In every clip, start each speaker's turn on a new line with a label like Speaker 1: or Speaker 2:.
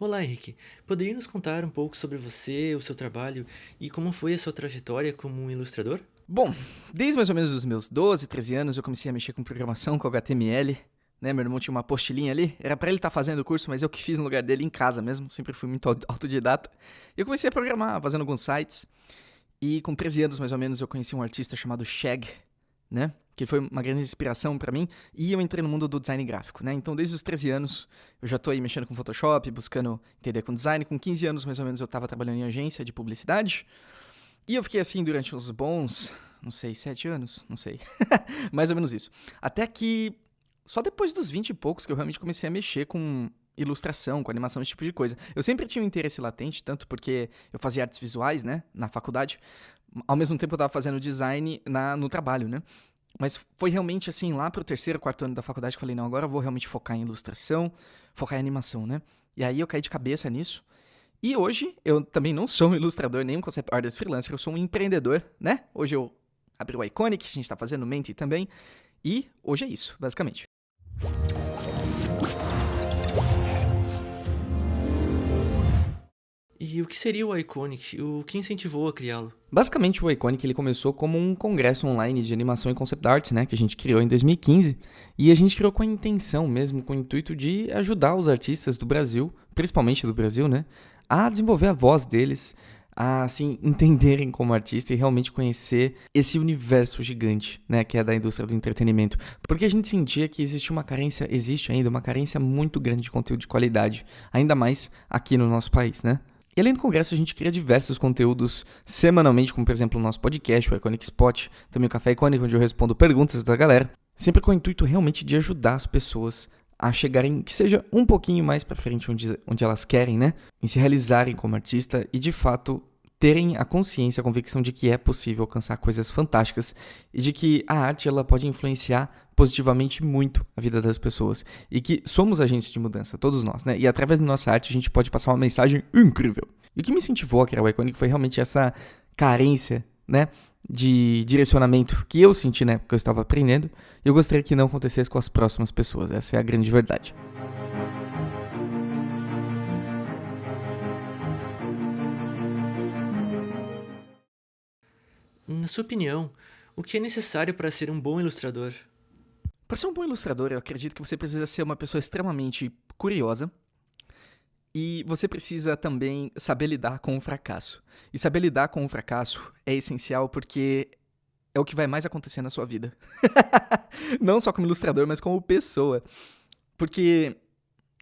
Speaker 1: Olá, Henrique. Poderia nos contar um pouco sobre você, o seu trabalho e como foi a sua trajetória como um ilustrador?
Speaker 2: Bom, desde mais ou menos os meus 12, 13 anos eu comecei a mexer com programação, com HTML, né? Meu irmão tinha uma apostilinha ali, era pra ele estar fazendo o curso, mas eu que fiz no lugar dele em casa mesmo, sempre fui muito autodidata. E eu comecei a programar, fazendo alguns sites, e com 13 anos mais ou menos eu conheci um artista chamado Shag, né? Que foi uma grande inspiração pra mim, e eu entrei no mundo do design gráfico, né? Então desde os 13 anos eu já tô aí mexendo com Photoshop, buscando entender com design. Com 15 anos mais ou menos eu tava trabalhando em agência de publicidade, e eu fiquei assim durante uns bons, não sei, 7 anos? Não sei. Mais ou menos isso. Até que só depois dos 20 e poucos que eu realmente comecei a mexer com ilustração, com animação, esse tipo de coisa. Eu sempre tinha um interesse latente, tanto porque eu fazia artes visuais, né, na faculdade, ao mesmo tempo eu tava fazendo design no trabalho, né. Mas foi realmente assim, lá pro terceiro, quarto ano da faculdade que eu falei, não, agora eu vou realmente focar em ilustração, focar em animação, né. E aí eu caí de cabeça nisso. E hoje eu também não sou um ilustrador, nem um concept artist freelancer, eu sou um empreendedor, né? Hoje eu abri o Iconic, a gente tá fazendo o Menti também, e hoje é isso, basicamente.
Speaker 1: E o que seria o Iconic? O que incentivou a criá-lo?
Speaker 2: Basicamente o Iconic ele começou como um congresso online de animação e concept art, né, que a gente criou em 2015, e a gente criou com a intenção mesmo, com o intuito de ajudar os artistas do Brasil, principalmente do Brasil, né, a desenvolver a voz deles, a assim entenderem como artista e realmente conhecer esse universo gigante, né, que é da indústria do entretenimento, porque a gente sentia que existe uma carência, existe ainda uma carência muito grande de conteúdo de qualidade, ainda mais aqui no nosso país, né? E além do congresso, a gente cria diversos conteúdos semanalmente, como por exemplo o nosso podcast, o Iconic Spot, também o Café Icônico, onde eu respondo perguntas da galera, sempre com o intuito realmente de ajudar as pessoas a chegarem, que seja um pouquinho mais pra frente onde elas querem, né? Em se realizarem como artista e de fato terem a consciência, a convicção de que é possível alcançar coisas fantásticas e de que a arte ela pode influenciar positivamente muito a vida das pessoas e que somos agentes de mudança, todos nós, né? E através da nossa arte a gente pode passar uma mensagem incrível. E o que me incentivou a criar o Iconic foi realmente essa carência, né, de direcionamento que eu senti na época que eu estava aprendendo e eu gostaria que não acontecesse com as próximas pessoas, essa é a grande verdade.
Speaker 1: Na sua opinião, o que é necessário para ser um bom ilustrador?
Speaker 2: Para ser um bom ilustrador, eu acredito que você precisa ser uma pessoa extremamente curiosa, e você precisa também saber lidar com o fracasso. E saber lidar com o fracasso é essencial porque é o que vai mais acontecer na sua vida. Não só como ilustrador, mas como pessoa. Porque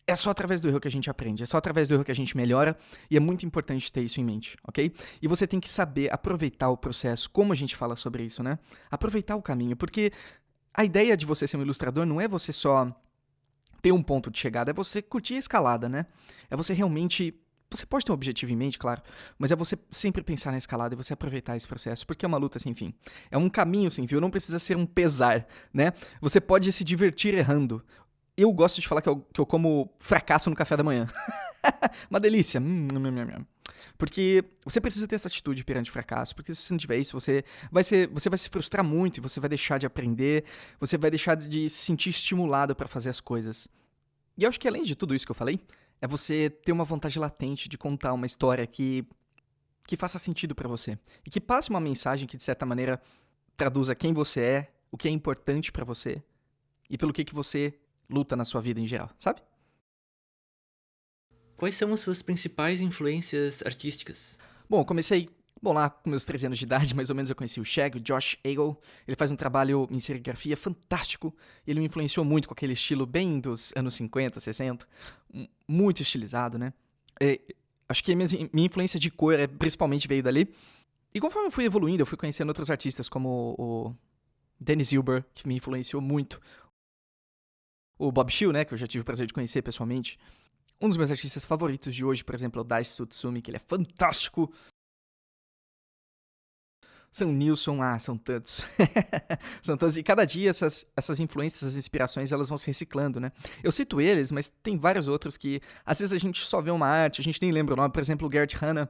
Speaker 2: é só através do erro que a gente aprende, é só através do erro que a gente melhora, e é muito importante ter isso em mente, ok? E você tem que saber aproveitar o processo, como a gente fala sobre isso, né? Aproveitar o caminho, porque a ideia de você ser um ilustrador não é você só ter um ponto de chegada, é você curtir a escalada, né? É você realmente. Você pode ter um objetivo em mente, claro, mas é você sempre pensar na escalada e você aproveitar esse processo, porque é uma luta sem fim. É um caminho sem fim, não precisa ser um pesar, né? Você pode se divertir errando. Eu gosto de falar que eu como fracasso no café da manhã. Uma delícia. Porque você precisa ter essa atitude perante o fracasso, porque se você não tiver isso, você vai se frustrar muito e você vai deixar de aprender, você vai deixar de se sentir estimulado para fazer as coisas. E eu acho que além de tudo isso que eu falei, é você ter uma vontade latente de contar uma história que faça sentido para você e que passe uma mensagem que de certa maneira traduza quem você é, o que é importante para você e pelo que você luta na sua vida em geral, sabe?
Speaker 1: Quais são as suas principais influências artísticas?
Speaker 2: Bom, eu comecei, bom, lá com meus 13 anos de idade, mais ou menos eu conheci o Shag, o Josh Eagle. Ele faz um trabalho em serigrafia fantástico. Ele me influenciou muito com aquele estilo bem dos anos 50, 60. Muito estilizado, né? É, acho que minha influência de cor principalmente veio dali. E conforme eu fui evoluindo, eu fui conhecendo outros artistas como o Dennis Hilber, que me influenciou muito. O Bob Shield, né, que eu já tive o prazer de conhecer pessoalmente. Um dos meus artistas favoritos de hoje, por exemplo, é o Daisuke Tsutsumi, que ele é fantástico. São Nilson, são tantos. São tantos. E cada dia essas influências, essas inspirações, elas vão se reciclando, né? Eu cito eles, mas tem vários outros que às vezes a gente só vê uma arte, a gente nem lembra o nome. Por exemplo, o Garrett Hanna.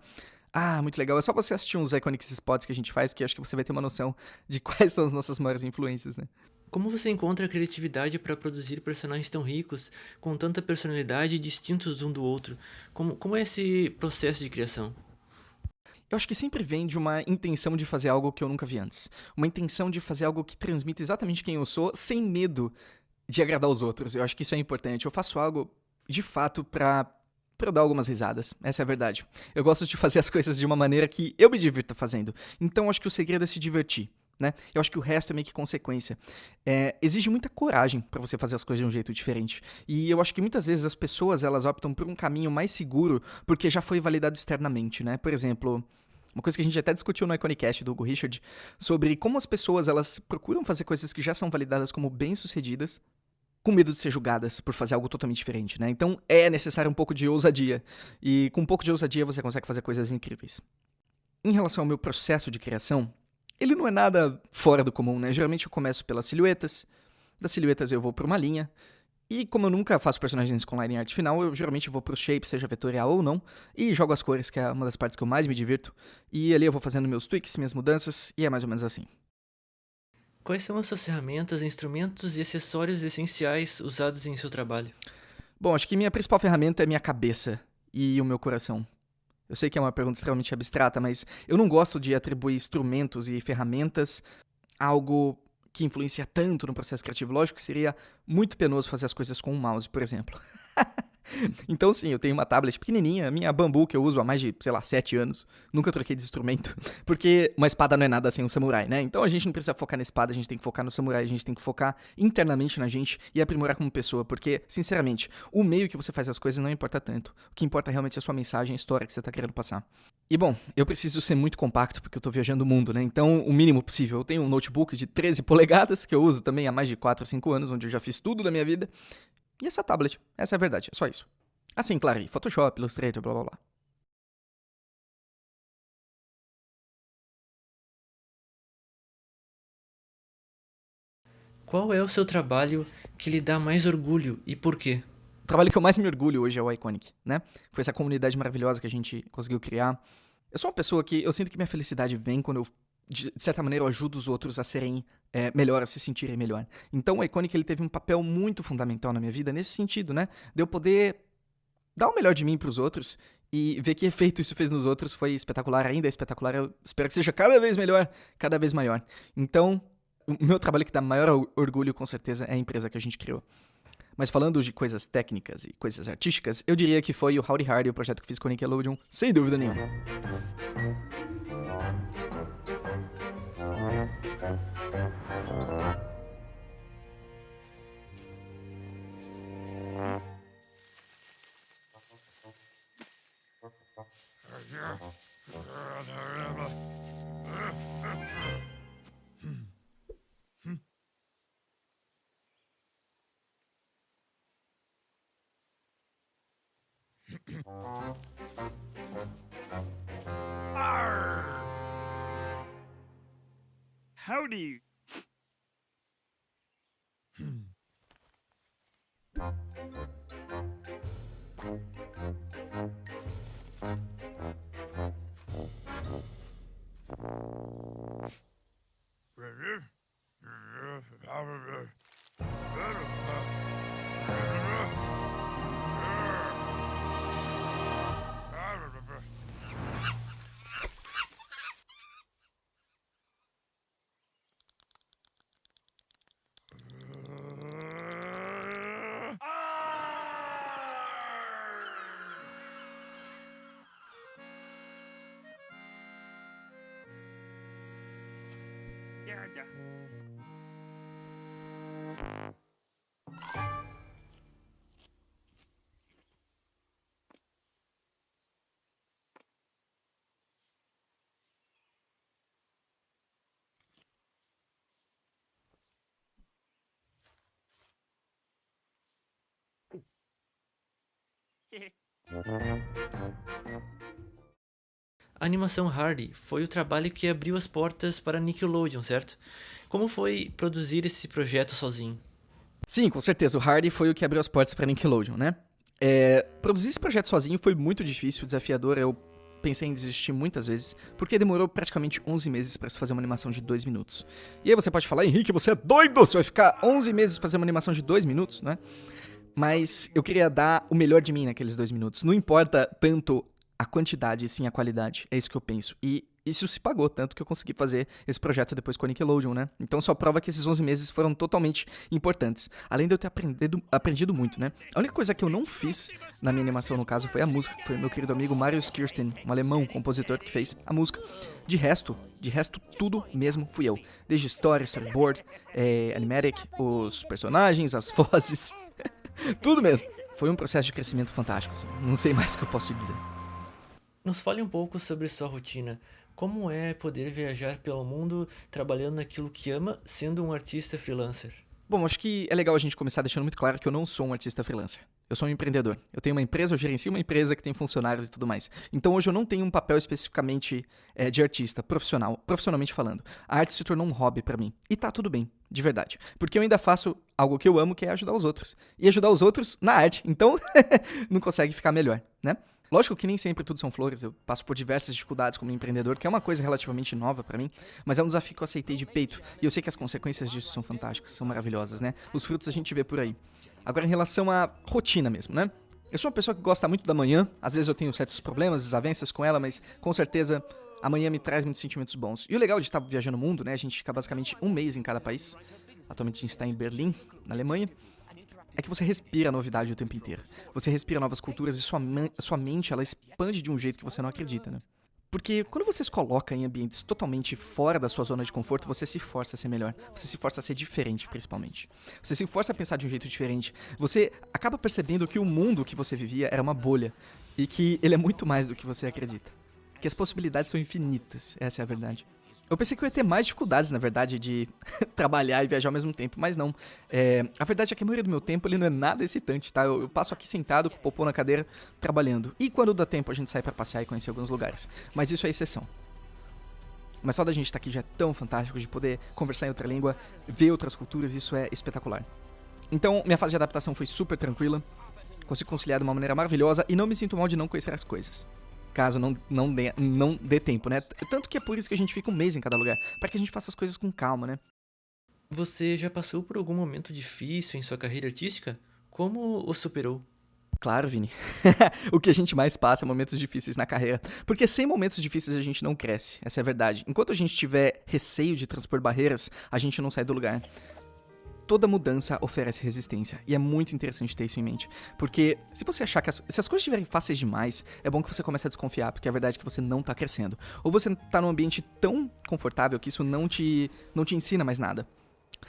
Speaker 2: Muito legal. É só você assistir uns Iconic Spots que a gente faz, que acho que você vai ter uma noção de quais são as nossas maiores influências, né?
Speaker 1: Como você encontra a criatividade para produzir personagens tão ricos, com tanta personalidade e distintos um do outro? Como é esse processo de criação?
Speaker 2: Eu acho que sempre vem de uma intenção de fazer algo que eu nunca vi antes. Uma intenção de fazer algo que transmite exatamente quem eu sou, sem medo de agradar os outros. Eu acho que isso é importante. Eu faço algo, de fato, pra eu dar algumas risadas. Essa é a verdade. Eu gosto de fazer as coisas de uma maneira que eu me divirta fazendo. Então, acho que o segredo é se divertir. Né? Eu acho que o resto é meio que consequência. Exige muita coragem pra você fazer as coisas de um jeito diferente. E eu acho que muitas vezes as pessoas elas optam por um caminho mais seguro porque já foi validado externamente, né? Por exemplo, uma coisa que a gente até discutiu no Iconicast do Hugo Richard, sobre como as pessoas elas procuram fazer coisas que já são validadas como bem-sucedidas, com medo de ser julgadas por fazer algo totalmente diferente, né? Então é necessário um pouco de ousadia. E com um pouco de ousadia você consegue fazer coisas incríveis. Em relação ao meu processo de criação, ele não é nada fora do comum, né? Geralmente eu começo pelas silhuetas, das silhuetas eu vou pra uma linha, e como eu nunca faço personagens com line art final, eu geralmente vou pro shape, seja vetorial ou não, e jogo as cores, que é uma das partes que eu mais me divirto, e ali eu vou fazendo meus tweaks, minhas mudanças, e é mais ou menos assim.
Speaker 1: Quais são as suas ferramentas, instrumentos e acessórios essenciais usados em seu trabalho?
Speaker 2: Bom, acho que minha principal ferramenta é minha cabeça e o meu coração. Eu sei que é uma pergunta extremamente abstrata, mas eu não gosto de atribuir instrumentos e ferramentas a algo que influencia tanto no processo criativo. Lógico que seria muito penoso fazer as coisas com um mouse, por exemplo. Então, sim, eu tenho uma tablet pequenininha, minha bambu que eu uso há mais de, sei lá, 7 anos. Nunca troquei de instrumento, porque uma espada não é nada sem um samurai, né? Então a gente não precisa focar na espada, a gente tem que focar no samurai, a gente tem que focar internamente na gente e aprimorar como pessoa, porque, sinceramente, o meio que você faz as coisas não importa tanto. O que importa realmente é a sua mensagem, a história que você tá querendo passar. E bom, eu preciso ser muito compacto porque eu tô viajando o mundo, né? Então, o mínimo possível. Eu tenho um notebook de 13 polegadas, que eu uso também há mais de 4 ou 5 anos, onde eu já fiz tudo da minha vida. E essa tablet, essa é a verdade, é só isso. Assim, claro, e Photoshop, Illustrator, blá blá blá.
Speaker 1: Qual é o seu trabalho que lhe dá mais orgulho e por quê?
Speaker 2: O trabalho que eu mais me orgulho hoje é o Iconic, né? Foi essa comunidade maravilhosa que a gente conseguiu criar. Eu sou uma pessoa que eu sinto que minha felicidade vem quando eu, de certa maneira, eu ajudo os outros a serem melhor, a se sentirem melhor. Então o Iconic ele teve um papel muito fundamental na minha vida nesse sentido, né? De eu poder dar o melhor de mim pros outros e ver que efeito isso fez nos outros foi espetacular, ainda é espetacular. Eu espero que seja cada vez melhor, cada vez maior. Então, o meu trabalho que dá maior orgulho, com certeza, é a empresa que a gente criou. Mas falando de coisas técnicas e coisas artísticas, eu diria que foi o Howdy Hardy, o projeto que fiz com o Nickelodeon, sem dúvida nenhuma.
Speaker 3: Howdy. Yeah.
Speaker 1: A animação Hardy foi o trabalho que abriu as portas para a Nickelodeon, certo? Como foi produzir esse projeto sozinho?
Speaker 2: Sim, com certeza, o Hardy foi o que abriu as portas pra Nickelodeon, né? Produzir esse projeto sozinho foi muito difícil, desafiador. Eu pensei em desistir muitas vezes, porque demorou praticamente 11 meses pra se fazer uma animação de 2 minutos. E aí você pode falar, Henrique, você é doido? Você vai ficar 11 meses pra fazer uma animação de 2 minutos, né? Mas eu queria dar o melhor de mim naqueles 2 minutos. Não importa tanto a quantidade, sim a qualidade. É isso que eu penso. E isso se pagou, tanto que eu consegui fazer esse projeto depois com a Nickelodeon, né? Então só prova que esses 11 meses foram totalmente importantes. Além de eu ter aprendido muito, né? A única coisa que eu não fiz na minha animação, no caso, foi a música. Foi o meu querido amigo Marius Kirsten, um alemão, compositor, que fez a música. De resto, tudo mesmo fui eu. Desde história, storyboard, animatic, os personagens, as vozes... Tudo mesmo. Foi um processo de crescimento fantástico, assim. Não sei mais o que eu posso te dizer.
Speaker 1: Nos fale um pouco sobre sua rotina. Como é poder viajar pelo mundo trabalhando naquilo que ama, sendo um artista freelancer?
Speaker 2: Bom, acho que é legal a gente começar deixando muito claro que eu não sou um artista freelancer. Eu sou um empreendedor. Eu tenho uma empresa, eu gerencio uma empresa que tem funcionários e tudo mais. Então hoje eu não tenho um papel especificamente de artista, profissionalmente falando. A arte se tornou um hobby pra mim. E tá tudo bem, de verdade. Porque eu ainda faço algo que eu amo, que é ajudar os outros. E ajudar os outros na arte. Então não consegue ficar melhor, né? Lógico que nem sempre tudo são flores, eu passo por diversas dificuldades como empreendedor, que é uma coisa relativamente nova pra mim, mas é um desafio que eu aceitei de peito, e eu sei que as consequências disso são fantásticas, são maravilhosas, né? Os frutos a gente vê por aí. Agora, em relação à rotina mesmo, né? Eu sou uma pessoa que gosta muito da manhã, às vezes eu tenho certos problemas, desavenças com ela, mas com certeza a manhã me traz muitos sentimentos bons. E o legal de estar viajando o mundo, né? A gente fica basicamente um mês em cada país. Atualmente a gente está em Berlim, na Alemanha. É que você respira a novidade o tempo inteiro. Você respira novas culturas e sua mente, ela expande de um jeito que você não acredita, né? Porque quando você se coloca em ambientes totalmente fora da sua zona de conforto, você se força a ser melhor. Você se força a ser diferente, principalmente. Você se força a pensar de um jeito diferente. Você acaba percebendo que o mundo que você vivia era uma bolha. E que ele é muito mais do que você acredita. Que as possibilidades são infinitas, essa é a verdade. Eu pensei que eu ia ter mais dificuldades, na verdade, de trabalhar e viajar ao mesmo tempo, mas não. A verdade é que a maioria do meu tempo ele não é nada excitante, tá? Eu passo aqui sentado, com o popô na cadeira, trabalhando. E quando dá tempo a gente sai pra passear e conhecer alguns lugares. Mas isso é exceção. Mas só da gente estar aqui já é tão fantástico, de poder conversar em outra língua, ver outras culturas, isso é espetacular. Então, minha fase de adaptação foi super tranquila, consigo conciliar de uma maneira maravilhosa e não me sinto mal de não conhecer as coisas. Caso não dê tempo, né? Tanto que é por isso que a gente fica um mês em cada lugar. Pra que a gente faça as coisas com calma, né?
Speaker 1: Você já passou por algum momento difícil em sua carreira artística? Como o superou?
Speaker 2: Claro, Vini. O que a gente mais passa é momentos difíceis na carreira. Porque sem momentos difíceis a gente não cresce. Essa é a verdade. Enquanto a gente tiver receio de transpor barreiras, a gente não sai do lugar. Toda mudança oferece resistência, e é muito interessante ter isso em mente, porque se você achar que se as coisas estiverem fáceis demais, é bom que você comece a desconfiar, porque a verdade é que você não tá crescendo, ou você tá num ambiente tão confortável que isso não te ensina mais nada.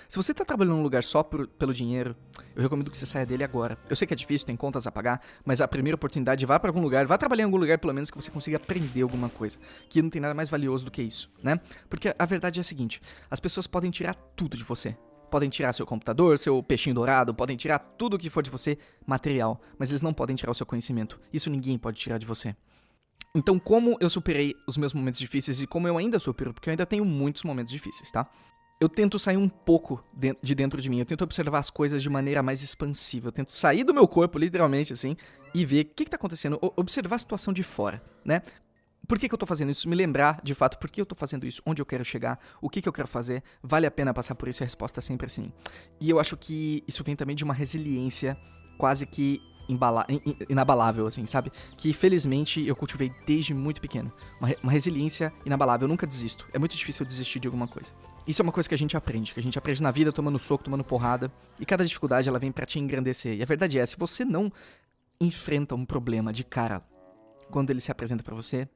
Speaker 2: Se você tá trabalhando num lugar só pelo dinheiro, eu recomendo que você saia dele agora. Eu sei que é difícil, tem contas a pagar, mas a primeira oportunidade, vá pra algum lugar, vá trabalhar em algum lugar pelo menos que você consiga aprender alguma coisa, que não tem nada mais valioso do que isso, né? Porque a verdade é a seguinte, as pessoas podem tirar tudo de você. Podem tirar seu computador, seu peixinho dourado, podem tirar tudo o que for de você material, mas eles não podem tirar o seu conhecimento. Isso ninguém pode tirar de você. Então, como eu superei os meus momentos difíceis e como eu ainda supero, porque eu ainda tenho muitos momentos difíceis, tá? Eu tento sair um pouco de dentro de mim, eu tento observar as coisas de maneira mais expansiva, eu tento sair do meu corpo, literalmente, assim, e ver o que tá acontecendo, observar a situação de fora, né? Por que eu tô fazendo isso? Me lembrar, de fato, por que eu tô fazendo isso, onde eu quero chegar, o que eu quero fazer, vale a pena passar por isso? E a resposta é sempre sim. E eu acho que isso vem também de uma resiliência quase que inabalável, assim, sabe? Que felizmente eu cultivei desde muito pequeno. Uma resiliência inabalável, eu nunca desisto. É muito difícil eu desistir de alguma coisa. Isso é uma coisa que a gente aprende na vida tomando soco, tomando porrada. E cada dificuldade ela vem pra te engrandecer. E a verdade é, se você não enfrenta um problema de cara quando ele se apresenta pra você,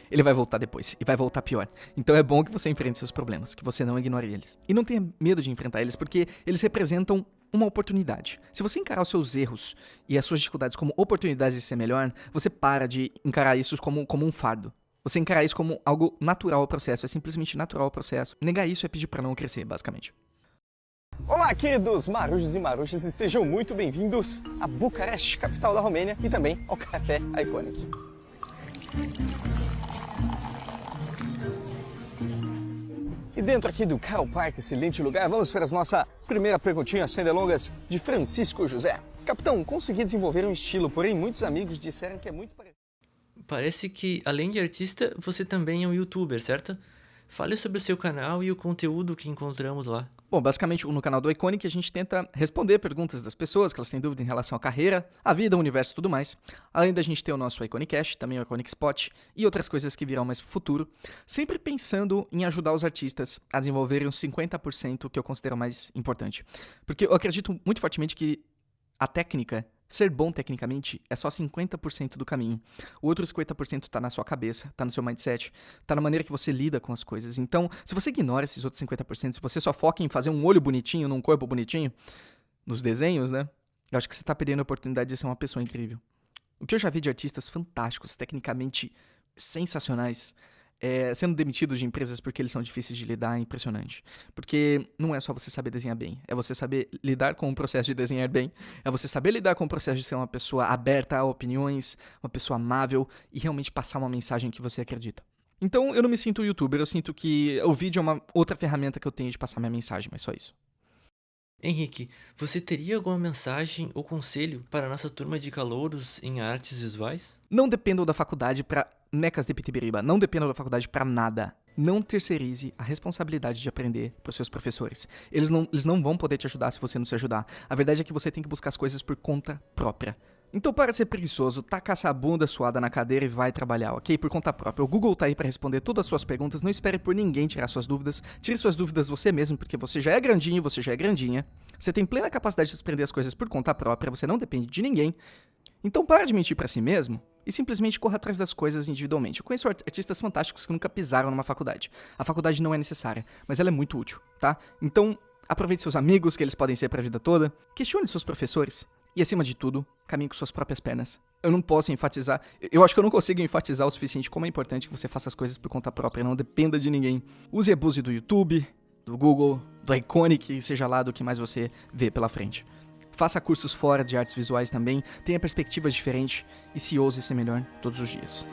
Speaker 2: ele vai voltar depois, e vai voltar pior. Então é bom que você enfrente seus problemas, que você não ignore eles. E não tenha medo de enfrentar eles, porque eles representam uma oportunidade. Se você encarar os seus erros e as suas dificuldades como oportunidades de ser melhor, você para de encarar isso como um fardo. Você encarar isso como algo natural ao processo, é simplesmente natural ao processo. Negar isso é pedir pra não crescer, basicamente.
Speaker 3: Olá, queridos marujos e marujas, e sejam muito bem-vindos a Bucareste, capital da Romênia, e também ao Café Iconic. E dentro aqui do Carl Park, excelente lugar, vamos para a nossa primeira perguntinha sem delongas de Francisco José. Capitão, consegui desenvolver um estilo, porém muitos amigos disseram que é muito parecido.
Speaker 1: Parece que, além de artista, você também é um youtuber, certo? Fale sobre o seu canal e o conteúdo que encontramos lá.
Speaker 2: Bom, basicamente no canal do Iconic a gente tenta responder perguntas das pessoas que elas têm dúvida em relação à carreira, à vida, ao universo e tudo mais. Além da gente ter o nosso Iconicast, também o Iconic Spot e outras coisas que virão mais pro futuro, sempre pensando em ajudar os artistas a desenvolverem os 50% que eu considero mais importante. Porque eu acredito muito fortemente que a técnica, ser bom tecnicamente, é só 50% do caminho. O outro 50% tá na sua cabeça, tá no seu mindset, tá na maneira que você lida com as coisas. Então, se você ignora esses outros 50%, se você só foca em fazer um olho bonitinho, num corpo bonitinho, nos desenhos, né? Eu acho que você tá perdendo a oportunidade de ser uma pessoa incrível. O que eu já vi de artistas fantásticos, tecnicamente sensacionais, sendo demitidos de empresas porque eles são difíceis de lidar, é impressionante. Porque não é só você saber desenhar bem, é você saber lidar com o processo de desenhar bem, é você saber lidar com o processo de ser uma pessoa aberta a opiniões, uma pessoa amável e realmente passar uma mensagem que você acredita. Então eu não me sinto youtuber, eu sinto que o vídeo é uma outra ferramenta que eu tenho de passar minha mensagem, mas só isso.
Speaker 1: Henrique, você teria alguma mensagem ou conselho para a nossa turma de calouros em artes visuais?
Speaker 2: Não dependam da faculdade pra mecas de pitibiriba, não dependam da faculdade pra nada. Não terceirize a responsabilidade de aprender pros seus professores. Eles não vão poder te ajudar se você não se ajudar. A verdade é que você tem que buscar as coisas por conta própria. Então para de ser preguiçoso, taca essa bunda suada na cadeira e vai trabalhar, ok? Por conta própria. O Google tá aí pra responder todas as suas perguntas, não espere por ninguém tirar suas dúvidas. Tire suas dúvidas você mesmo, porque você já é grandinho, você já é grandinha. Você tem plena capacidade de aprender as coisas por conta própria, você não depende de ninguém. Então para de mentir pra si mesmo e simplesmente corra atrás das coisas individualmente. Eu conheço artistas fantásticos que nunca pisaram numa faculdade. A faculdade não é necessária, mas ela é muito útil, tá? Então aproveite seus amigos, que eles podem ser pra vida toda. Questione seus professores. E, acima de tudo, caminhe com suas próprias pernas. Eu não posso enfatizar, eu acho que eu não consigo enfatizar o suficiente como é importante que você faça as coisas por conta própria, não dependa de ninguém. Use e abuse do YouTube, do Google, do Iconic, seja lá do que mais você vê pela frente. Faça cursos fora de artes visuais também, tenha perspectivas diferentes e se ouse ser melhor todos os dias.